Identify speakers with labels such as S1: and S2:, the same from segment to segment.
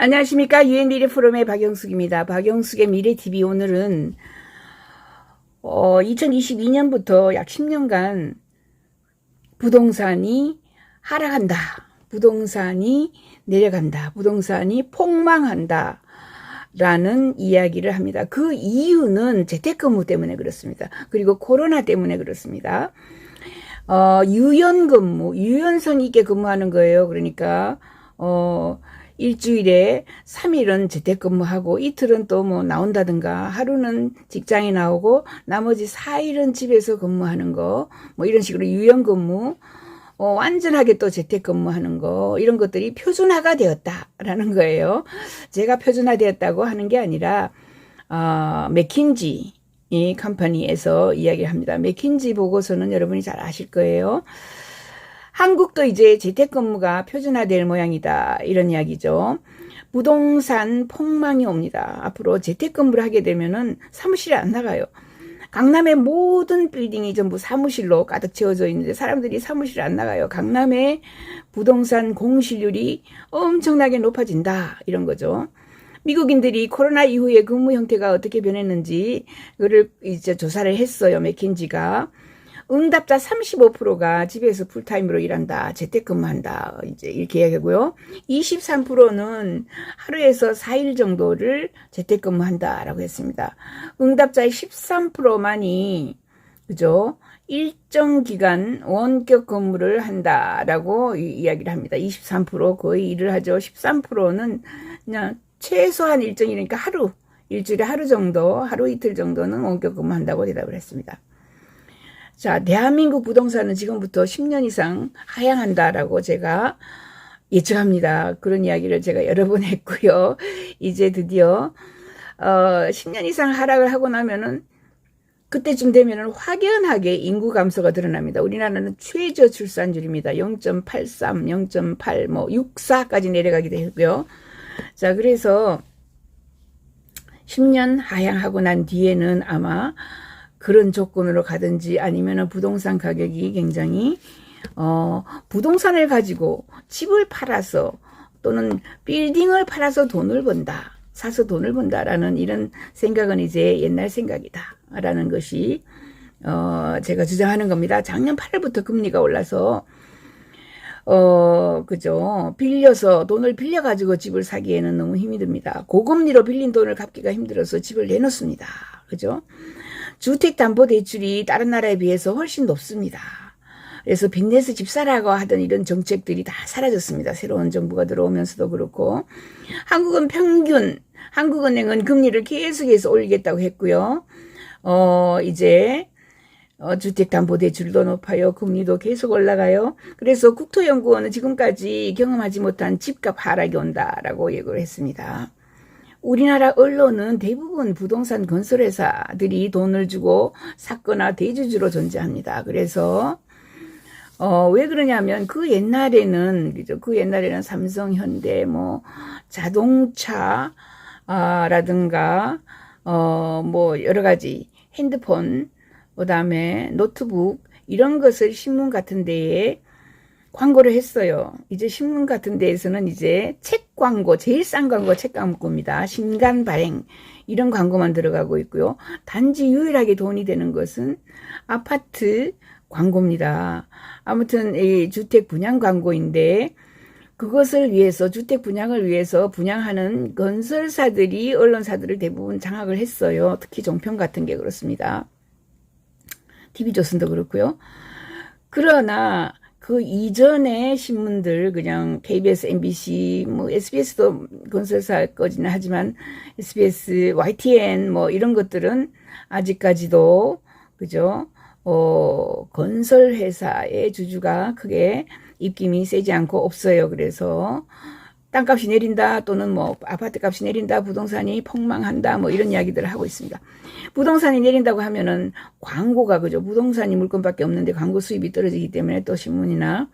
S1: 안녕하십니까. 유엔미래 포럼의 박영숙입니다. 박영숙의 미래TV. 오늘은 2022년부터 약 10년간 부동산이 하락한다, 부동산이 내려간다, 부동산이 폭망한다 라는 이야기를 합니다. 그 이유는 재택근무 때문에 그렇습니다. 그리고 코로나 때문에 그렇습니다. 유연근무, 유연성 있게 근무하는 거예요. 그러니까 일주일에 3일은 재택근무하고 이틀은 또 뭐 나온다든가, 하루는 직장에 나오고 나머지 4일은 집에서 근무하는 거, 뭐 이런 식으로 유연근무, 완전하게 또 재택근무하는 거, 이런 것들이 표준화가 되었다라는 거예요. 제가 표준화되었다고 하는 게 아니라 맥킨지 이 컴퍼니에서 이야기를 합니다. 맥킨지 보고서는 여러분이 잘 아실 거예요. 한국도 이제 재택근무가 표준화될 모양이다, 이런 이야기죠. 부동산 폭망이 옵니다. 앞으로 재택근무를 하게 되면은 사무실에 안 나가요. 강남의 모든 빌딩이 전부 사무실로 가득 채워져 있는데 사람들이 사무실에 안 나가요. 강남의 부동산 공실률이 엄청나게 높아진다, 이런 거죠. 미국인들이 코로나 이후에 근무 형태가 어떻게 변했는지 그를 이제 조사를 했어요. 맥킨지가. 응답자 35%가 집에서 풀타임으로 일한다, 재택근무한다, 이제 이렇게 이야기하고요. 23%는 하루에서 4일 정도를 재택근무한다라고 했습니다. 응답자의 13%만이 그죠? 일정 기간 원격 근무를 한다라고 이야기를 합니다. 23% 거의 일을 하죠. 13%는 그냥 최소한 일정이니까 하루, 일주일에 하루 정도, 하루 이틀 정도는 원격 근무한다고 대답을 했습니다. 자, 대한민국 부동산은 지금부터 10년 이상 하향한다라고 제가 예측합니다. 그런 이야기를 제가 여러 번 했고요. 이제 드디어 10년 이상 하락을 하고 나면은 그때쯤 되면은 확연하게 인구 감소가 드러납니다. 우리나라는 최저 출산율입니다. 0.83, 0.8, 뭐 64까지 내려가기도 했고요. 자, 그래서 10년 하향하고 난 뒤에는 아마 그런 조건으로 가든지 아니면은 부동산 가격이 굉장히 부동산을 가지고 집을 팔아서 또는 빌딩을 팔아서 돈을 번다, 사서 돈을 번다라는 이런 생각은 이제 옛날 생각이다라는 것이 제가 주장하는 겁니다. 작년 8월부터 금리가 올라서 그죠. 빌려서 돈을 빌려가지고 집을 사기에는 너무 힘이 듭니다. 고금리로 빌린 돈을 갚기가 힘들어서 집을 내놓습니다. 그죠. 주택담보대출이 다른 나라에 비해서 훨씬 높습니다. 그래서 빚내서 집 사라고 하던 이런 정책들이 다 사라졌습니다. 새로운 정부가 들어오면서도 그렇고. 한국은 평균, 한국은행은 금리를 계속해서 올리겠다고 했고요. 이제 주택담보대출도 높아요. 금리도 계속 올라가요. 그래서 국토연구원은 지금까지 경험하지 못한 집값 하락이 온다라고 예고를 했습니다. 우리나라 언론은 대부분 부동산 건설회사들이 돈을 주고 샀거나 대주주로 존재합니다. 그래서 왜 그러냐면 그 옛날에는 삼성, 현대, 뭐 자동차 라든가 뭐 여러 가지 핸드폰, 그다음에 노트북 이런 것을 신문 같은 데에 광고를 했어요. 이제 신문 같은 데에서는 이제 책 광고, 제일 싼 광고 책 광고입니다. 신간 발행 이런 광고만 들어가고 있고요. 단지 유일하게 돈이 되는 것은 아파트 광고입니다. 아무튼 이 주택 분양 광고인데 그것을 위해서, 주택 분양을 위해서 분양하는 건설사들이 언론사들을 대부분 장악을 했어요. 특히 종편 같은 게 그렇습니다. TV조선도 그렇고요. 그러나 그 이전의 신문들, 그냥 KBS, MBC, 뭐 SBS도 건설사 거지는 하지만 SBS, YTN 뭐 이런 것들은 아직까지도 그죠? 건설회사의 주주가 크게 입김이 세지 않고 없어요. 그래서 땅값이 내린다, 또는 뭐 아파트값이 내린다, 부동산이 폭망한다, 뭐 이런 이야기들을 하고 있습니다. 부동산이 내린다고 하면은 광고가 그죠. 부동산이 물건밖에 없는데 광고 수입이 떨어지기 때문에 또 신문이나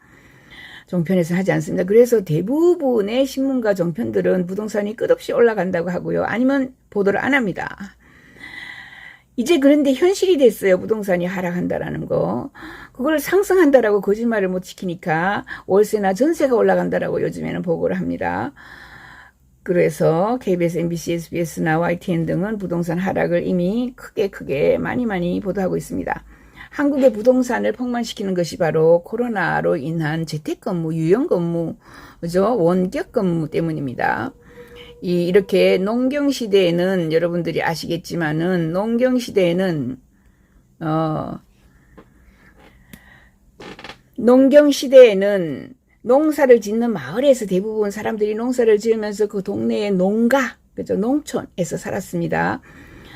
S1: 종편에서 하지 않습니다. 그래서 대부분의 신문과 종편들은 부동산이 끝없이 올라간다고 하고요. 아니면 보도를 안 합니다. 이제 그런데 현실이 됐어요. 부동산이 하락한다라는 거. 그걸 상승한다라고 거짓말을 못 지키니까 월세나 전세가 올라간다라고 요즘에는 보고를 합니다. 그래서 KBS, MBC, SBS나 YTN 등은 부동산 하락을 이미 크게 많이 보도하고 있습니다. 한국의 부동산을 폭망시키는 것이 바로 코로나로 인한 재택근무, 유연근무, 그죠? 원격근무 때문입니다. 이렇게 농경시대에는 여러분들이 아시겠지만은 농경시대에는 농사를 짓는 마을에서 대부분 사람들이 농사를 지으면서 그 동네의 농가, 그죠? 농촌에서 살았습니다.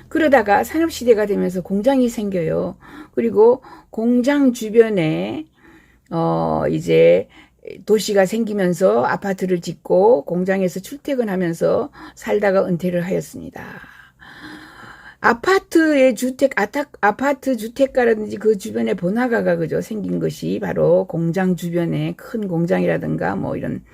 S1: 그러다가 산업시대가 되면서 공장이 생겨요. 그리고 공장 주변에, 이제 도시가 생기면서 아파트를 짓고 공장에서 출퇴근하면서 살다가 은퇴를 하였습니다. 아파트 주택가라든지 그 주변에 번화가가 그죠 생긴 것이 바로 공장 주변에 큰 공장이라든가 뭐 이런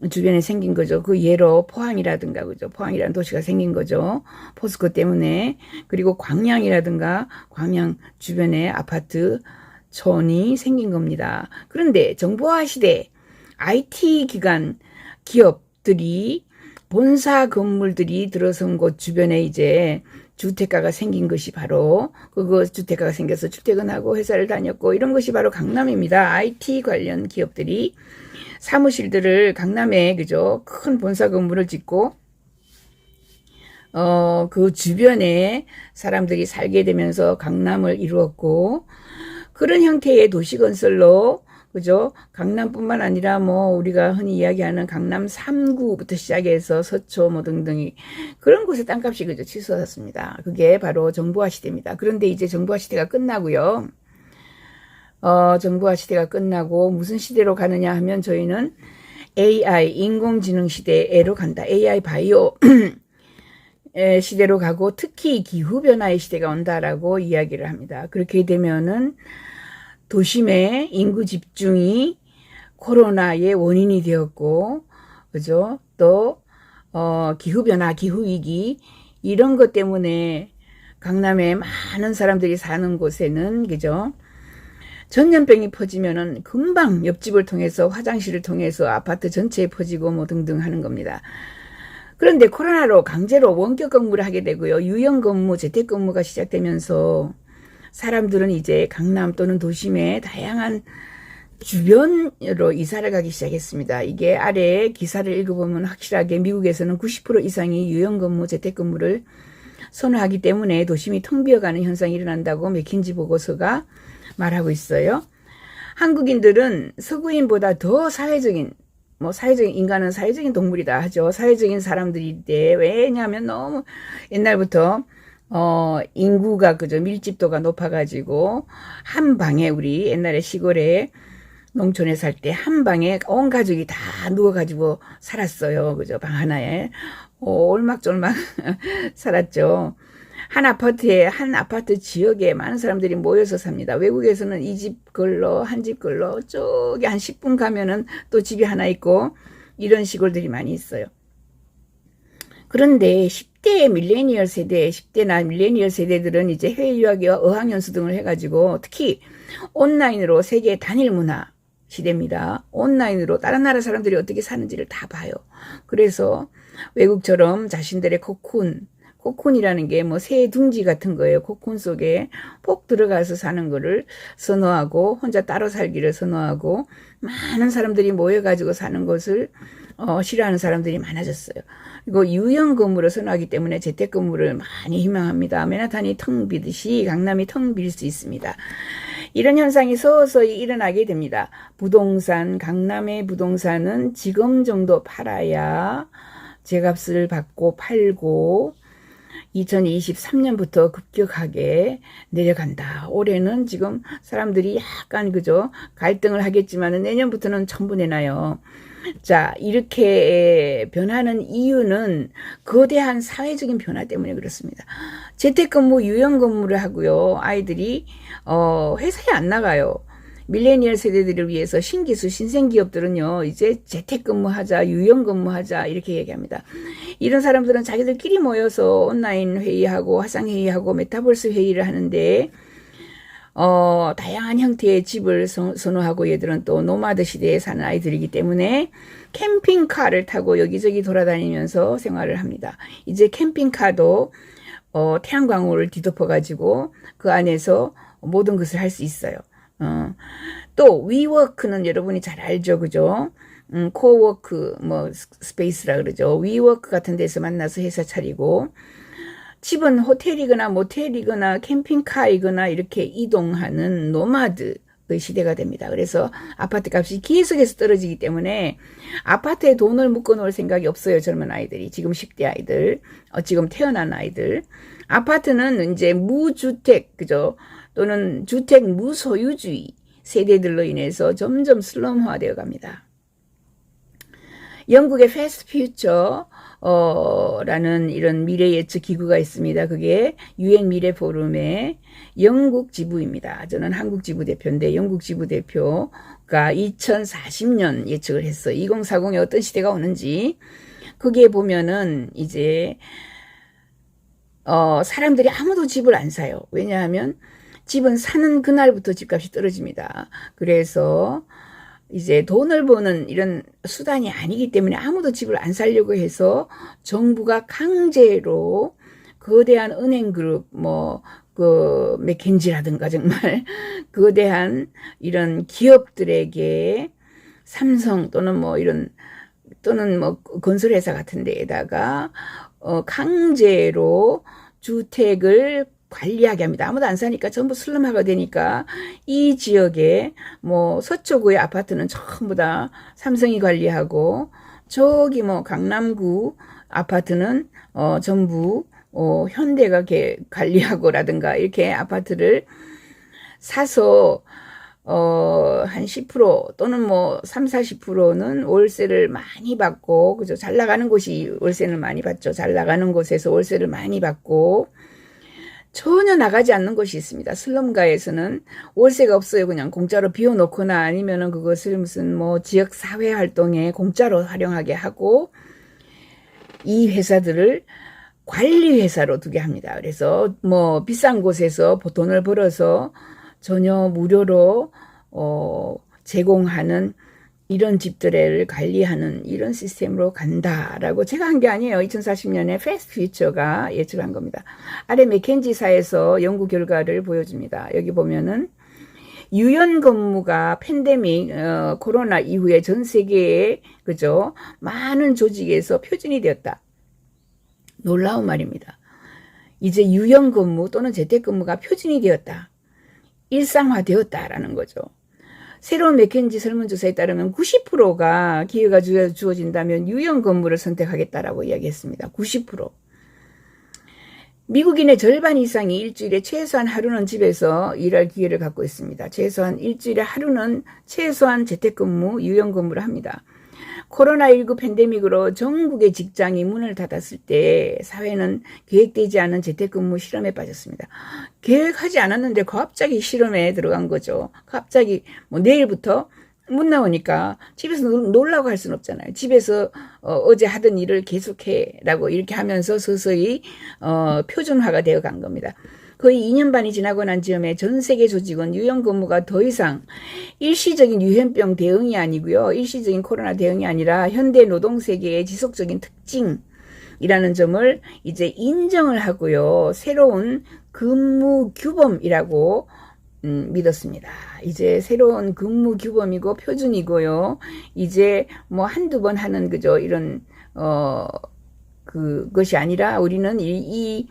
S1: 주변에 생긴 거죠. 그 예로 포항이라든가 그죠. 포항이라는 도시가 생긴 거죠. 포스코 때문에. 그리고 광양이라든가 광양 주변에 아파트촌이 생긴 겁니다. 그런데 정보화 시대 IT 기관 기업들이 본사 건물들이 들어선 곳 주변에 이제 주택가가 생긴 것이 바로 그거 주택가가 생겨서 출퇴근하고 회사를 다녔고 이런 것이 바로 강남입니다. IT 관련 기업들이 사무실들을 강남에 그죠 큰 본사 건물을 짓고 그 주변에 사람들이 살게 되면서 강남을 이루었고 그런 형태의 도시 건설로 그죠 강남뿐만 아니라 뭐 우리가 흔히 이야기하는 강남 3구부터 시작해서 서초 뭐 등등이 그런 곳에 땅값이 그죠 치솟았습니다. 그게 바로 정보화 시대입니다. 그런데 이제 정보화 시대가 끝나고요. 정보화 시대가 끝나고 무슨 시대로 가느냐 하면 저희는 AI 인공지능 시대로 간다. AI 바이오 시대로 가고 특히 기후변화의 시대가 온다라고 이야기를 합니다. 그렇게 되면은 도심의 인구 집중이 코로나의 원인이 되었고, 그죠? 또, 기후변화, 기후위기, 이런 것 때문에 강남에 많은 사람들이 사는 곳에는, 그죠? 전염병이 퍼지면은 금방 옆집을 통해서 화장실을 통해서 아파트 전체에 퍼지고 뭐 등등 하는 겁니다. 그런데 코로나로 강제로 원격 근무를 하게 되고요. 유연 근무, 재택 근무가 시작되면서 사람들은 이제 강남 또는 도심의 다양한 주변으로 이사를 가기 시작했습니다. 이게 아래 기사를 읽어보면 확실하게 미국에서는 90% 이상이 유연근무, 재택근무를 선호하기 때문에 도심이 텅 비어가는 현상이 일어난다고 맥킨지 보고서가 말하고 있어요. 한국인들은 서구인보다 더 사회적인 인간은 사회적인 동물이다 하죠. 사회적인 사람들인데 왜냐하면 너무 옛날부터 인구가 그죠 밀집도가 높아가지고 한 방에 우리 옛날에 시골에 농촌에 살 때 한 방에 온 가족이 다 누워가지고 살았어요. 그죠 방 하나에 올막졸막 살았죠. 한 아파트 지역에 많은 사람들이 모여서 삽니다. 외국에서는 이 집 걸러 한 집 걸러 저기 한 10분 가면은 또 집이 하나 있고 이런 시골들이 많이 있어요. 그런데 10대 밀레니얼 세대, 10대나 밀레니얼 세대들은 이제 해외 유학이와 어학연수 등을 해가지고 특히 온라인으로 세계 단일 문화 시대입니다. 온라인으로 다른 나라 사람들이 어떻게 사는지를 다 봐요. 그래서 외국처럼 자신들의 코쿤이라는 게 뭐 새 둥지 같은 거예요. 코쿤 속에 폭 들어가서 사는 거를 선호하고 혼자 따로 살기를 선호하고 많은 사람들이 모여가지고 사는 것을 싫어하는 사람들이 많아졌어요. 그리고 유연 근무를 선호하기 때문에 재택근무를 많이 희망합니다. 맨하탄이 텅 비듯이 강남이 텅 빌 수 있습니다. 이런 현상이 서서히 일어나게 됩니다. 강남의 부동산은 지금 정도 팔아야 제값을 받고 팔고 2023년부터 급격하게 내려간다. 올해는 지금 사람들이 약간 그죠 갈등을 하겠지만 내년부터는 전부 내놔요. 자, 이렇게 변하는 이유는 거대한 사회적인 변화 때문에 그렇습니다. 재택근무, 유연근무를 하고요. 아이들이 회사에 안 나가요. 밀레니얼 세대들을 위해서 신기술, 신생기업들은요, 이제 재택근무하자, 유연근무하자, 이렇게 얘기합니다. 이런 사람들은 자기들끼리 모여서 온라인 회의하고, 화상회의하고, 메타버스 회의를 하는데, 다양한 형태의 집을 선호하고 얘들은 또 노마드 시대에 사는 아이들이기 때문에 캠핑카를 타고 여기저기 돌아다니면서 생활을 합니다. 이제 캠핑카도 태양광을 뒤덮어가지고 그 안에서 모든 것을 할 수 있어요. 또 위워크는 여러분이 잘 알죠, 그죠? 코워크 뭐 스페이스라 그러죠. 위워크 같은 데서 만나서 회사 차리고 집은 호텔이거나 모텔이거나 캠핑카이거나 이렇게 이동하는 노마드의 시대가 됩니다. 그래서 아파트 값이 계속해서 떨어지기 때문에 아파트에 돈을 묶어 놓을 생각이 없어요. 젊은 아이들이. 지금 10대 아이들, 지금 태어난 아이들. 아파트는 이제 무주택, 그죠? 또는 주택 무소유주의 세대들로 인해서 점점 슬럼화되어 갑니다. 영국의 패스트 퓨처 라는 이런 미래 예측 기구가 있습니다. 그게 유엔 미래 포럼의 영국 지부입니다. 저는 한국 지부 대표인데 영국 지부 대표가 2040년 예측을 했어요. 2040에 어떤 시대가 오는지. 거기에 보면은 이제 사람들이 아무도 집을 안 사요. 왜냐하면 집은 사는 그날부터 집값이 떨어집니다. 그래서 이제 돈을 버는 이런 수단이 아니기 때문에 아무도 집을 안 살려고 해서 정부가 강제로 거대한 은행 그룹, 그 맥켄지라든가 정말 거대한 이런 기업들에게 삼성 또는 또는 건설회사 같은 데에다가 강제로 주택을 관리하게 합니다. 아무도 안 사니까 전부 슬럼화가 되니까 이 지역에 서초구의 아파트는 전부 다 삼성이 관리하고 저기 강남구 아파트는 전부 현대가 관리하고라든가 이렇게 아파트를 사서 한 10% 또는 3, 40%는 월세를 많이 받고, 그죠? 잘 나가는 곳이 월세를 많이 받죠. 잘 나가는 곳에서 월세를 많이 받고, 전혀 나가지 않는 곳이 있습니다. 슬럼가에서는 월세가 없어요. 그냥 공짜로 비워놓거나 아니면은 그것을 무슨 지역 사회 활동에 공짜로 활용하게 하고, 이 회사들을 관리 회사로 두게 합니다. 그래서 비싼 곳에서 돈을 벌어서 전혀 무료로 제공하는 이런 집들을 관리하는 이런 시스템으로 간다라고 제가 한 게 아니에요. 2040년에 패스트 퓨처가 예측한 겁니다. 아래 맥켄지사에서 연구 결과를 보여줍니다. 여기 보면은 유연 근무가 팬데믹 코로나 이후에 전 세계에 그죠? 많은 조직에서 표준이 되었다. 놀라운 말입니다. 이제 유연 근무 또는 재택근무가 표준이 되었다. 일상화되었다라는 거죠. 새로운 맥켄지 설문조사에 따르면 90%가 기회가 주어진다면 유연 근무를 선택하겠다라고 이야기했습니다. 90%. 미국인의 절반 이상이 일주일에 최소한 하루는 집에서 일할 기회를 갖고 있습니다. 최소한 일주일에 하루는 최소한 재택근무, 유연 근무를 합니다. 코로나19 팬데믹으로 전국의 직장이 문을 닫았을 때 사회는 계획되지 않은 재택근무 실험에 빠졌습니다. 계획하지 않았는데 갑자기 실험에 들어간 거죠. 갑자기 내일부터 못 나오니까 집에서 놀라고 할 수는 없잖아요. 집에서 어제 하던 일을 계속해라고 이렇게 하면서 서서히 표준화가 되어 간 겁니다. 거의 2년 반이 지나고 난 즈음에 전 세계 조직은 유연 근무가 더 이상 일시적인 유행병 대응이 아니고요. 일시적인 코로나 대응이 아니라 현대 노동 세계의 지속적인 특징이라는 점을 이제 인정을 하고요. 새로운 근무 규범이라고 믿었습니다. 이제 새로운 근무 규범이고 표준이고요. 이제 한두 번 하는 그죠 이런 그것이 아니라 우리는 이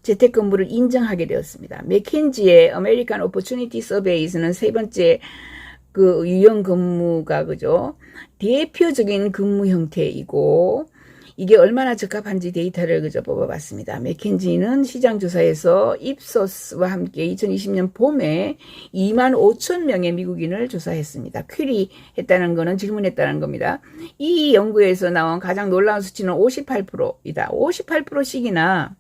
S1: 재택근무를 인정하게 되었습니다. 맥켄지의 American Opportunity Surveys는 세 번째 그 유연 근무가 그죠 대표적인 근무 형태이고 이게 얼마나 적합한지 데이터를 그저 뽑아봤습니다. 맥켄지는 시장조사에서 입소스와 함께 2020년 봄에 25,000명의 미국인을 조사했습니다. 퀴리했다는 거는 질문했다는 겁니다. 이 연구에서 나온 가장 놀라운 수치는 58%이다. 58%씩이나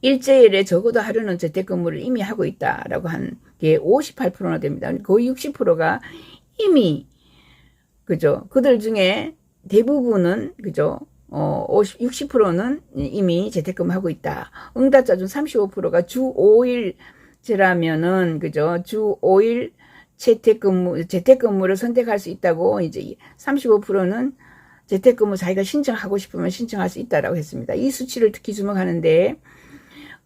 S1: 일주일에 적어도 하루는 재택근무를 이미 하고 있다라고 한 게 58%나 됩니다. 거의 60%가 이미 그죠. 그들 중에 대부분은 그죠. 60%는 이미 재택근무하고 있다. 응답자 중 35%가 주 5일 제라면은 그죠? 주 5일 재택근무를 선택할 수 있다고 이제 35%는 재택근무 자기가 신청하고 싶으면 신청할 수 있다라고 했습니다. 이 수치를 특히 주목하는데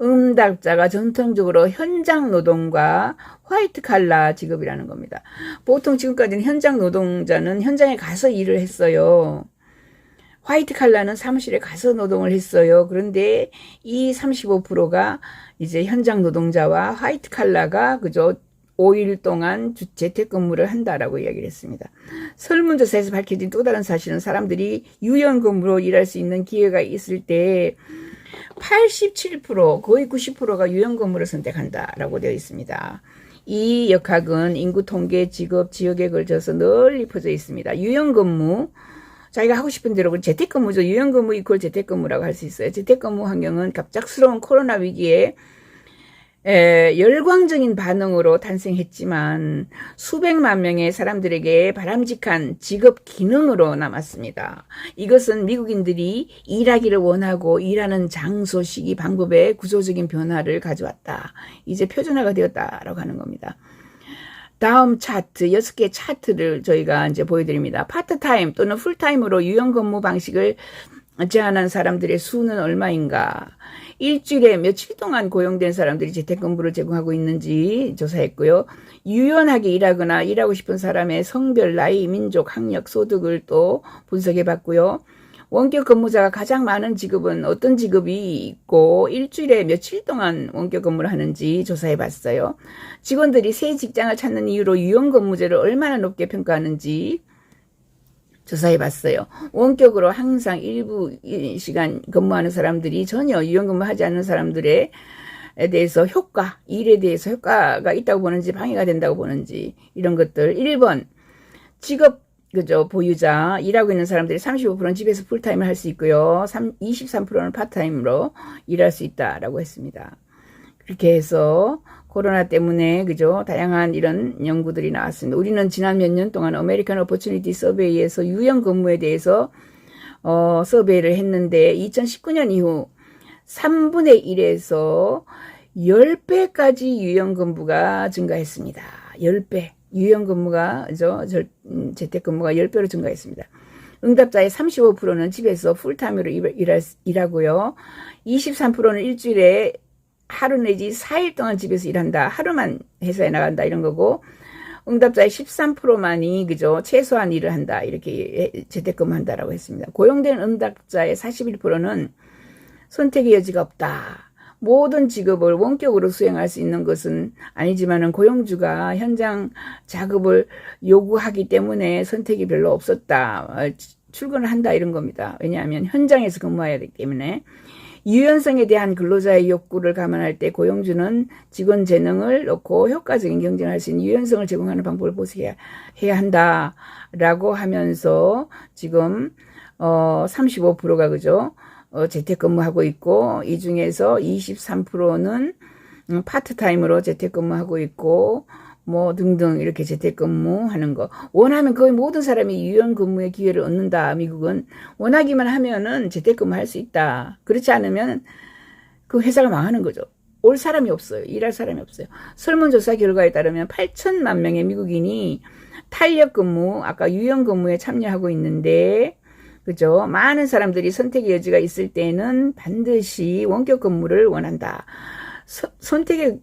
S1: 응답자가 전통적으로 현장 노동과 화이트 칼라 직업이라는 겁니다. 보통 지금까지는 현장 노동자는 현장에 가서 일을 했어요. 화이트 칼라는 사무실에 가서 노동을 했어요. 그런데 이 35%가 이제 현장 노동자와 화이트 칼라가 그저 5일 동안 재택근무를 한다라고 이야기를 했습니다. 설문조사에서 밝혀진 또 다른 사실은 사람들이 유연근무로 일할 수 있는 기회가 있을 때 87%, 거의 90%가 유연근무를 선택한다라고 되어 있습니다. 이 역학은 인구 통계, 직업, 지역에 걸쳐서 널리 퍼져 있습니다. 유연근무, 자기가 하고 싶은 대로 재택근무죠. 유연근무 이퀄 재택근무라고 할 수 있어요. 재택근무 환경은 갑작스러운 코로나 위기에 열광적인 반응으로 탄생했지만 수백만 명의 사람들에게 바람직한 직업 기능으로 남았습니다. 이것은 미국인들이 일하기를 원하고 일하는 장소, 시기, 방법에 구조적인 변화를 가져왔다. 이제 표준화가 되었다라고 하는 겁니다. 다음 차트, 6개 차트를 저희가 이제 보여드립니다. 파트타임 또는 풀타임으로 유연근무 방식을 제한한 사람들의 수는 얼마인가? 일주일에 며칠 동안 고용된 사람들이 재택근무를 제공하고 있는지 조사했고요. 유연하게 일하거나 일하고 싶은 사람의 성별, 나이, 민족, 학력, 소득을 또 분석해봤고요. 원격 근무자가 가장 많은 직업은 어떤 직업이 있고 일주일에 며칠 동안 원격 근무를 하는지 조사해봤어요. 직원들이 새 직장을 찾는 이유로 유연근무제를 얼마나 높게 평가하는지 조사해봤어요. 원격으로 항상 일부 시간 근무하는 사람들이 전혀 유연근무하지 않는 사람들에 대해서 일에 대해서 효과가 있다고 보는지 방해가 된다고 보는지 이런 것들. 1번 직업 보유자, 일하고 있는 사람들이 35%는 집에서 풀타임을 할 수 있고요. 23%는 파트타임으로 일할 수 있다라고 했습니다. 그렇게 해서 코로나 때문에 다양한 이런 연구들이 나왔습니다. 우리는 지난 몇 년 동안 아메리칸 오퍼튜니티 서베이에서 유연 근무에 대해서 서베이를 했는데 2019년 이후 3분의 1에서 10배까지 유연 근무가 증가했습니다. 10배. 유연 근무가 재택 근무가 10배로 증가했습니다. 응답자의 35%는 집에서 풀타임으로 일하고요. 23%는 일주일에 하루 내지 4일 동안 집에서 일한다. 하루만 회사에 나간다. 이런 거고, 응답자의 13%만이 최소한 일을 한다. 이렇게 재택근무한다라고 했습니다. 고용된 응답자의 41%는 선택의 여지가 없다. 모든 직업을 원격으로 수행할 수 있는 것은 아니지만은 고용주가 현장 작업을 요구하기 때문에 선택이 별로 없었다. 출근을 한다. 이런 겁니다. 왜냐하면 현장에서 근무해야 되기 때문에. 유연성에 대한 근로자의 욕구를 감안할 때 고용주는 직원 재능을 넣고 효과적인 경쟁을 할 수 있는 유연성을 제공하는 방법을 모색해야 한다라고 하면서 지금 35%가 재택근무하고 있고 이 중에서 23%는 파트타임으로 재택근무하고 있고 뭐 등등 이렇게 재택근무하는 거. 원하면 거의 모든 사람이 유연근무의 기회를 얻는다. 미국은 원하기만 하면은 재택근무할 수 있다. 그렇지 않으면 그 회사가 망하는 거죠. 올 사람이 없어요. 일할 사람이 없어요. 설문조사 결과에 따르면 8천만 명의 미국인이 탄력근무, 아까 유연근무에 참여하고 있는데 많은 사람들이 선택의 여지가 있을 때는 반드시 원격 근무를 원한다. 선택의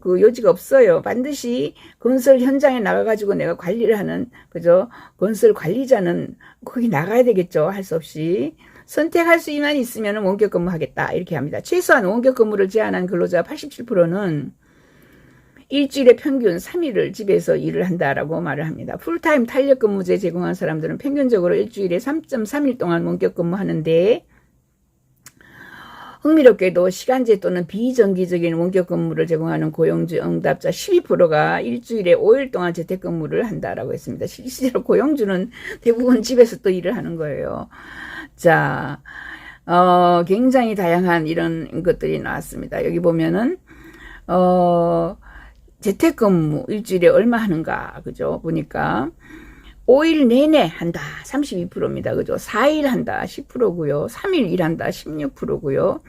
S1: 여지가 없어요. 반드시 건설 현장에 나가가지고 내가 관리를 하는, 건설 관리자는 거기 나가야 되겠죠. 할 수 없이. 선택할 수만 있으면 원격 근무하겠다. 이렇게 합니다. 최소한 원격 근무를 제한한 근로자 87%는 일주일에 평균 3일을 집에서 일을 한다라고 말을 합니다. 풀타임 탄력 근무제 제공한 사람들은 평균적으로 일주일에 3.3일 동안 원격 근무하는데 흥미롭게도 시간제 또는 비정기적인 원격 근무를 제공하는 고용주 응답자 12%가 일주일에 5일 동안 재택근무를 한다라고 했습니다. 실제로 고용주는 대부분 집에서 또 일을 하는 거예요. 자, 굉장히 다양한 이런 것들이 나왔습니다. 여기 보면은 재택근무 일주일에 얼마 하는가, 보니까 5일 내내 한다. 32%입니다. 4일 한다. 10%고요. 3일 일한다. 16%고요.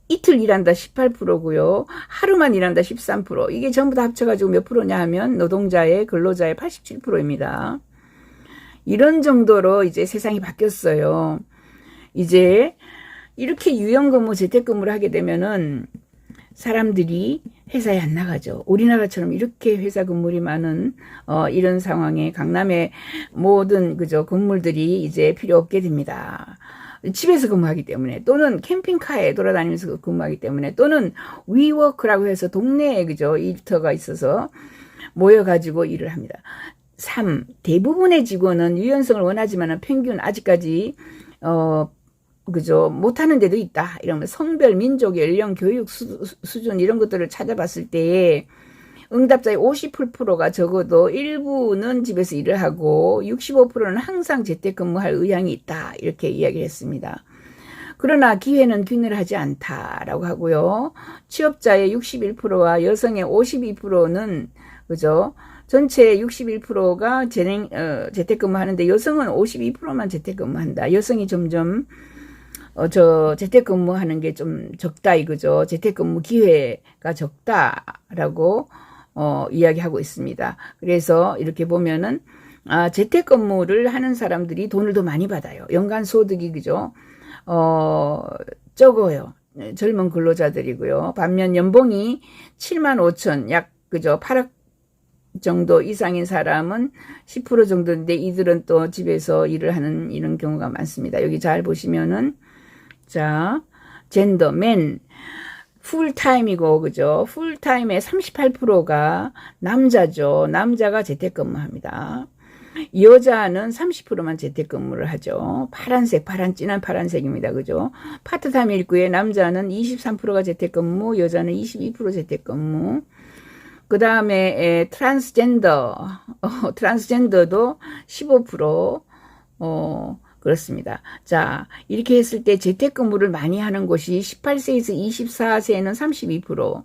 S1: 이틀 일한다 18%고요. 하루만 일한다 13%. 이게 전부 다 합쳐가지고 몇 프로냐 하면 노동자의 근로자의 87%입니다. 이런 정도로 이제 세상이 바뀌었어요. 이제 이렇게 유연근무 재택근무를 하게 되면은 사람들이 회사에 안 나가죠. 우리나라처럼 이렇게 회사 건물이 많은 이런 상황에 강남의 모든 그저 건물들이 이제 필요 없게 됩니다. 집에서 근무하기 때문에, 또는 캠핑카에 돌아다니면서 근무하기 때문에, 또는 위워크라고 해서 동네에 그저 일터가 있어서 모여가지고 일을 합니다. 3. 대부분의 직원은 유연성을 원하지만 평균 아직까지 그죠, 못하는 데도 있다. 이러면 성별, 민족, 연령, 교육 수준 이런 것들을 찾아봤을 때에 응답자의 50%가 적어도 일부는 집에서 일을 하고 65%는 항상 재택근무할 의향이 있다. 이렇게 이야기를 했습니다. 그러나 기회는 균일하지 않다라고 하고요. 취업자의 61%와 여성의 52%는 그죠? 전체 61%가 재택근무하는데 여성은 52%만 재택근무한다. 여성이 점점 재택근무하는 게 좀 적다 이거죠. 재택근무 기회가 적다라고 이야기하고 있습니다. 그래서 이렇게 보면은 재택근무를 하는 사람들이 돈을 더 많이 받아요. 연간 소득이 그죠? 적어요. 젊은 근로자들이고요. 반면 연봉이 7만 5천 약 그죠? 8억 정도 이상인 사람은 10% 정도인데 이들은 또 집에서 일을 하는 이런 경우가 많습니다. 여기 잘 보시면은 자, 젠더, 맨, 풀타임이고, 그죠? 풀타임의 38%가 남자죠. 남자가 재택근무합니다. 여자는 30%만 재택근무를 하죠. 파란색, 진한 파란색입니다. 그죠? 파트타임 일구에 남자는 23%가 재택근무, 여자는 22% 재택근무. 그 다음에, 트랜스젠더도 15%, 그렇습니다. 자, 이렇게 했을 때 재택근무를 많이 하는 곳이 18세에서 24세에는 32%,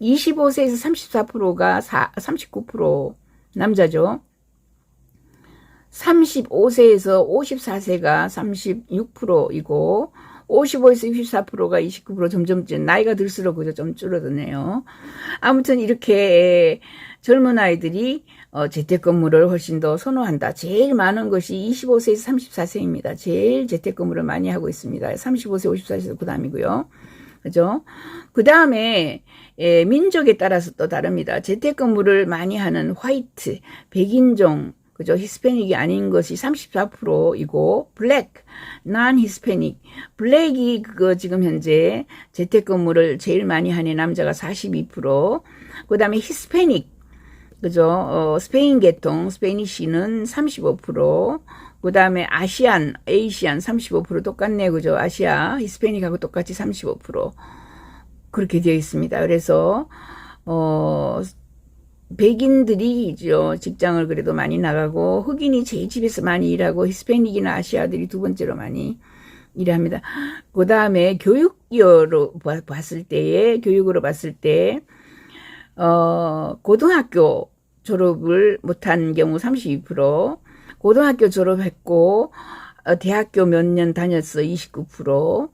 S1: 25세에서 34%가 39% 남자죠. 35세에서 54세가 36%이고 55에서 64%가 29% 점점 나이가 들수록 그저 좀 줄어드네요. 아무튼 이렇게 젊은 아이들이 재택근무를 훨씬 더 선호한다. 제일 많은 것이 25세에서 34세입니다. 제일 재택근무를 많이 하고 있습니다. 35세, 54세에서 그 다음이고요. 그죠? 그 다음에 민족에 따라서 또 다릅니다. 재택근무를 많이 하는 화이트, 백인종, 그죠? 히스패닉이 아닌 것이 34%이고, 블랙, 난 히스패닉, 블랙이 지금 현재 재택근무를 제일 많이 하는 남자가 42%, 그 다음에 히스패닉, 그죠? 스페인 계통, 스페니쉬는 35%, 그 다음에 아시안 35% 똑같네, 그죠? 아시아, 히스패닉하고 똑같이 35%. 그렇게 되어 있습니다. 그래서, 백인들이 직장을 그래도 많이 나가고, 흑인이 제일 집에서 많이 일하고, 히스패닉이나 아시아들이 두 번째로 많이 일합니다. 그 다음에 교육으로 봤을 때, 고등학교 졸업을 못한 경우 32%, 고등학교 졸업했고, 대학교 몇 년 다녔어 29%,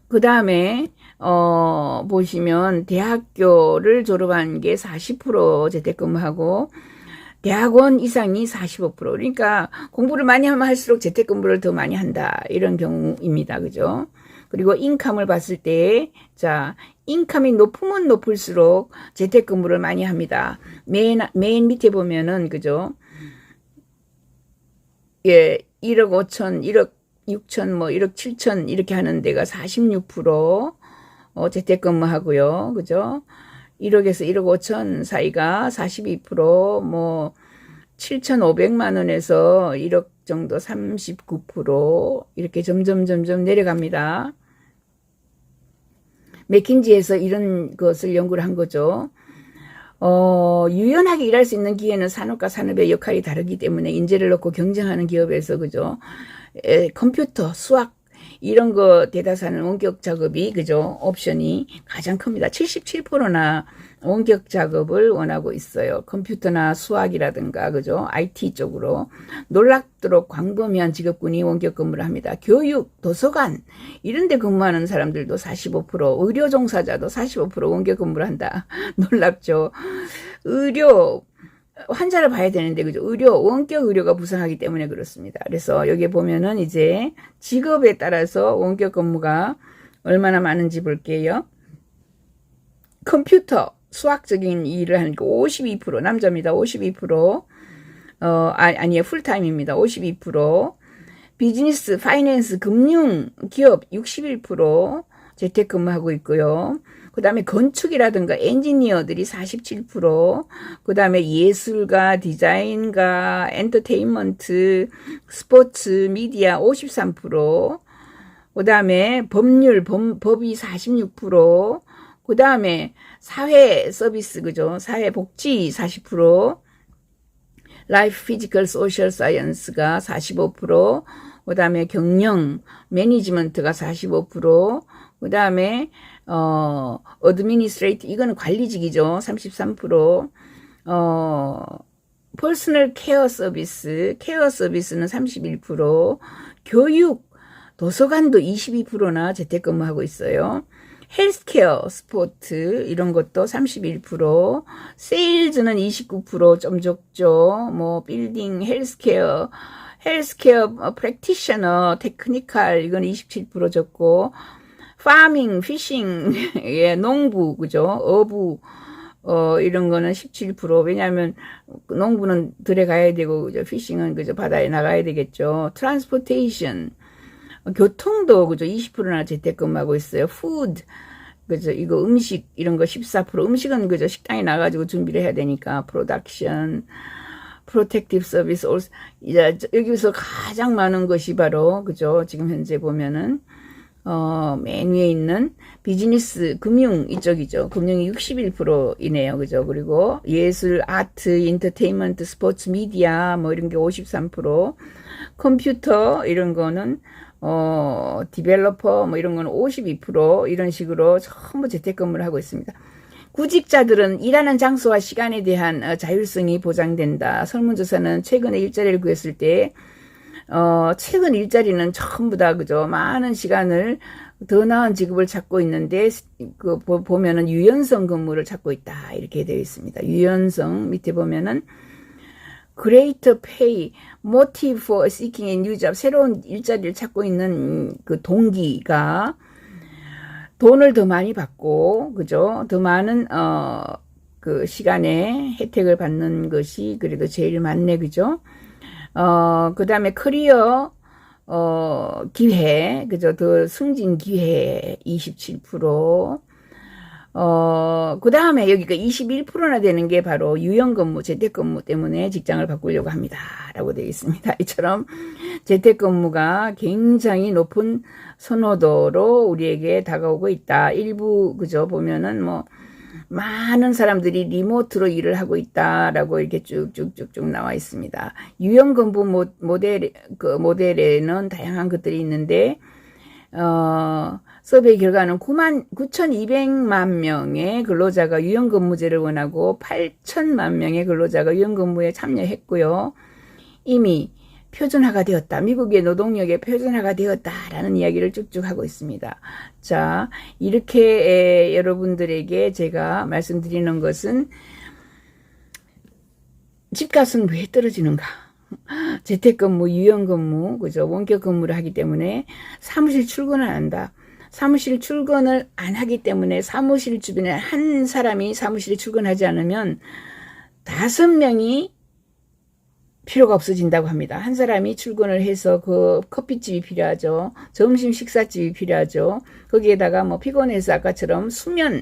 S1: 그 다음에, 보시면, 대학교를 졸업한 게 40% 재택근무하고, 대학원 이상이 45%. 그러니까, 공부를 많이 하면 할수록 재택근무를 더 많이 한다. 이런 경우입니다. 그죠? 그리고 인컴을 봤을 때, 자, 인컴이 높으면 높을수록 재택근무를 많이 합니다. 맨 밑에 보면은, 그죠? 예, 1억 5천, 1억 6천, 1억 7천 이렇게 하는 데가 46% 재택근무하고요. 그죠? 1억에서 1억 5천 사이가 42%, 7,500만 원에서 1억 정도 39% 이렇게 점점 내려갑니다. 맥킨지에서 이런 것을 연구를 한 거죠. 유연하게 일할 수 있는 기회는 산업과 산업의 역할이 다르기 때문에 인재를 넣고 경쟁하는 기업에서, 그죠? 컴퓨터, 수학, 이런 거 대다수는 원격 작업이 그죠? 옵션이 가장 큽니다. 77%나 원격 작업을 원하고 있어요. 컴퓨터나 수학이라든가 그죠? IT 쪽으로 놀랍도록 광범위한 직업군이 원격 근무를 합니다. 교육, 도서관 이런 데 근무하는 사람들도 45%, 의료 종사자도 45% 원격 근무를 한다. 놀랍죠? 의료 환자를 봐야 되는데 그죠? 원격 의료가 부상하기 때문에 그렇습니다. 그래서 여기 보면은 이제 직업에 따라서 원격 근무가 얼마나 많은지 볼게요. 컴퓨터, 수학적인 일을 하는 거 52% 남자입니다. 52%. 아니에요. 풀타임입니다. 52%. 비즈니스, 파이낸스, 금융, 기업 61% 재택근무하고 있고요. 그 다음에 건축이라든가 엔지니어들이 47%, 그 다음에 예술가, 디자인가, 엔터테인먼트, 스포츠, 미디어 53%, 그 다음에 법률, 법이 46%, 그 다음에 사회 서비스, 그죠? 사회복지 40%, 라이프 피지컬 소셜 사이언스가 45%, 그 다음에 경영, 매니지먼트가 45%, 그 다음에 어드미니스트레이트 이거는 관리직이죠. 33%. 퍼스널 케어 서비스는 31%, 교육, 도서관도 22%나 재택근무하고 있어요. 헬스케어, 스포츠 이런 것도 31%, 세일즈는 29% 좀 적죠. 뭐 빌딩, 헬스케어 프랙티셔너, 테크니컬 이건 27% 적고, 파밍, 피싱, 예, 농부, 그죠? 어부, 이런 거는 17%. 왜냐하면, 농부는 들에 가야 되고, 그죠? 피싱은, 그죠? 바다에 나가야 되겠죠. 트랜스포테이션, 교통도, 그죠? 20%나 재택근무하고 있어요. 푸드, 그죠? 이거 음식, 이런 거 14%. 음식은, 그죠? 식당에 나가지고 준비를 해야 되니까, 프로덕션, 프로텍티브 서비스, 여기서 가장 많은 것이 바로, 그죠? 지금 현재 보면은, 맨 위에 있는 비즈니스, 금융 이쪽이죠. 금융이 61%이네요. 그죠? 그리고 예술, 아트, 인터테인먼트, 스포츠, 미디어 뭐 이런 게 53%, 컴퓨터 이런 거는 디벨로퍼 뭐 이런 거는 52% 이런 식으로 전부 재택근무를 하고 있습니다. 구직자들은 일하는 장소와 시간에 대한 자율성이 보장된다. 설문조사는 최근에 일자리를 구했을 때 최근 일자리는 전부 다, 그죠? 많은 시간을 더 나은 직업을 찾고 있는데, 보면은 유연성 근무를 찾고 있다. 이렇게 되어 있습니다. 유연성, 밑에 보면은, greater pay, motive for seeking a new job, 새로운 일자리를 찾고 있는 그 동기가 돈을 더 많이 받고, 그죠? 더 많은, 그 시간에 혜택을 받는 것이 그래도 제일 많네, 그죠? 그 다음에 커리어, 기회, 그죠? 더 승진 기회 27%. 그 다음에 여기가 21%나 되는 게 바로 유연근무, 재택근무 때문에 직장을 바꾸려고 합니다. 라고 되어 있습니다. 이처럼 재택근무가 굉장히 높은 선호도로 우리에게 다가오고 있다. 일부, 그죠? 보면은 뭐, 많은 사람들이 리모트로 일을 하고 있다라고 이렇게 쭉쭉쭉쭉 나와 있습니다. 유연근무 모델에는 다양한 것들이 있는데, 서베이 결과는 9,200만 명의 근로자가 유연근무제를 원하고 8천만 명의 근로자가 유연근무에 참여했고요. 이미 표준화가 되었다. 미국의 노동력에 표준화가 되었다라는 이야기를 쭉쭉 하고 있습니다. 자, 이렇게 여러분들에게 제가 말씀드리는 것은 집값은 왜 떨어지는가? 재택근무, 유연근무, 그죠? 원격 근무를 하기 때문에 사무실 출근을 안 한다. 사무실 출근을 안 하기 때문에 사무실 주변에 한 사람이 사무실에 출근하지 않으면 5명이 필요가 없어진다고 합니다. 한 사람이 출근을 해서 그 커피집이 필요하죠. 점심 식사집이 필요하죠. 거기에다가 뭐 피곤해서 아까처럼 수면,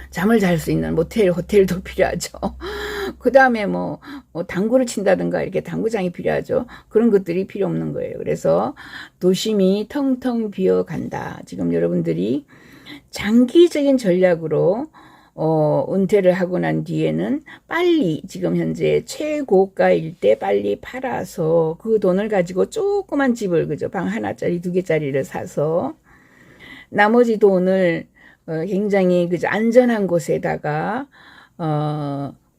S1: 잠을 잘 수 있는 모텔, 호텔도 필요하죠. 그 다음에 뭐 당구를 친다든가 이렇게 당구장이 필요하죠. 그런 것들이 필요 없는 거예요. 그래서 도심이 텅텅 비어간다. 지금 여러분들이 장기적인 전략으로 은퇴를 하고 난 뒤에는 빨리 지금 현재 최고가일 때 빨리 팔아서 그 돈을 가지고 조그만 집을 그죠 방 하나짜리 2개짜리를 사서 나머지 돈을 굉장히 그죠 안전한 곳에다가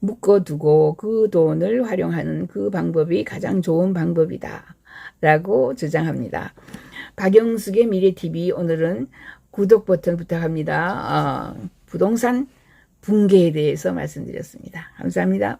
S1: 묶어두고 그 돈을 활용하는 그 방법이 가장 좋은 방법이다 라고 주장합니다. 박영숙의 미래TV 오늘은 구독 버튼 부탁합니다. 부동산 붕괴에 대해서 말씀드렸습니다. 감사합니다.